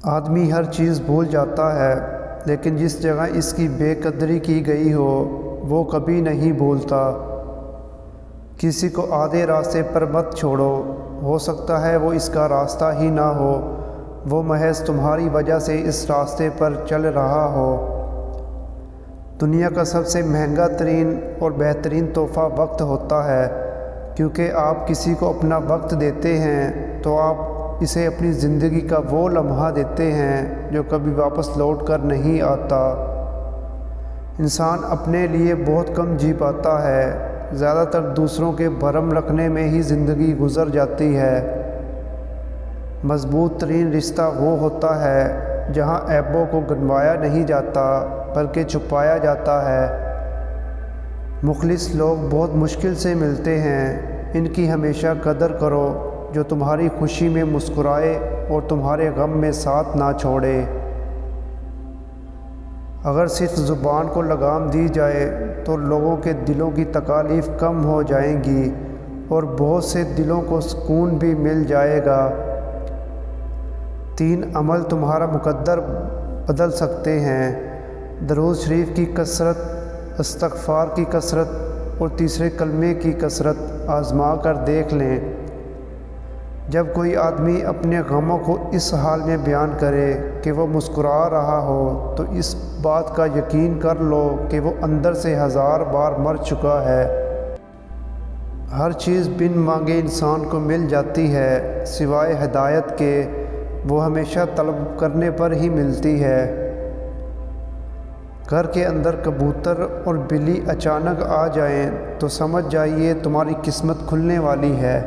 آدمی ہر چیز بھول جاتا ہے، لیکن جس جگہ اس کی بے قدری کی گئی ہو وہ کبھی نہیں بھولتا۔ کسی کو آدھے راستے پر مت چھوڑو، ہو سکتا ہے وہ اس کا راستہ ہی نہ ہو، وہ محض تمہاری وجہ سے اس راستے پر چل رہا ہو۔ دنیا کا سب سے مہنگا ترین اور بہترین تحفہ وقت ہوتا ہے، کیونکہ آپ کسی کو اپنا وقت دیتے ہیں تو آپ اسے اپنی زندگی کا وہ لمحہ دیتے ہیں جو کبھی واپس لوٹ کر نہیں آتا۔ انسان اپنے لیے بہت کم جی پاتا ہے، زیادہ تر دوسروں کے بھرم رکھنے میں ہی زندگی گزر جاتی ہے۔ مضبوط ترین رشتہ وہ ہوتا ہے جہاں عیبوں کو گنوایا نہیں جاتا بلکہ چھپایا جاتا ہے۔ مخلص لوگ بہت مشکل سے ملتے ہیں، ان کی ہمیشہ قدر کرو جو تمہاری خوشی میں مسکرائے اور تمہارے غم میں ساتھ نہ چھوڑے۔ اگر صرف زبان کو لگام دی جائے تو لوگوں کے دلوں کی تکالیف کم ہو جائیں گی اور بہت سے دلوں کو سکون بھی مل جائے گا۔ 3 عمل تمہارا مقدر بدل سکتے ہیں: درود شریف کی کثرت، استغفار کی کثرت اور تیسرے کلمے کی کثرت۔ آزما کر دیکھ لیں۔ جب کوئی آدمی اپنے غموں کو اس حال میں بیان کرے کہ وہ مسکرا رہا ہو تو اس بات کا یقین کر لو کہ وہ اندر سے 1000 بار مر چکا ہے۔ ہر چیز بن مانگے انسان کو مل جاتی ہے سوائے ہدایت کے، وہ ہمیشہ طلب کرنے پر ہی ملتی ہے۔ گھر کے اندر کبوتر اور بلی اچانک آ جائیں تو سمجھ جائیے تمہاری قسمت کھلنے والی ہے۔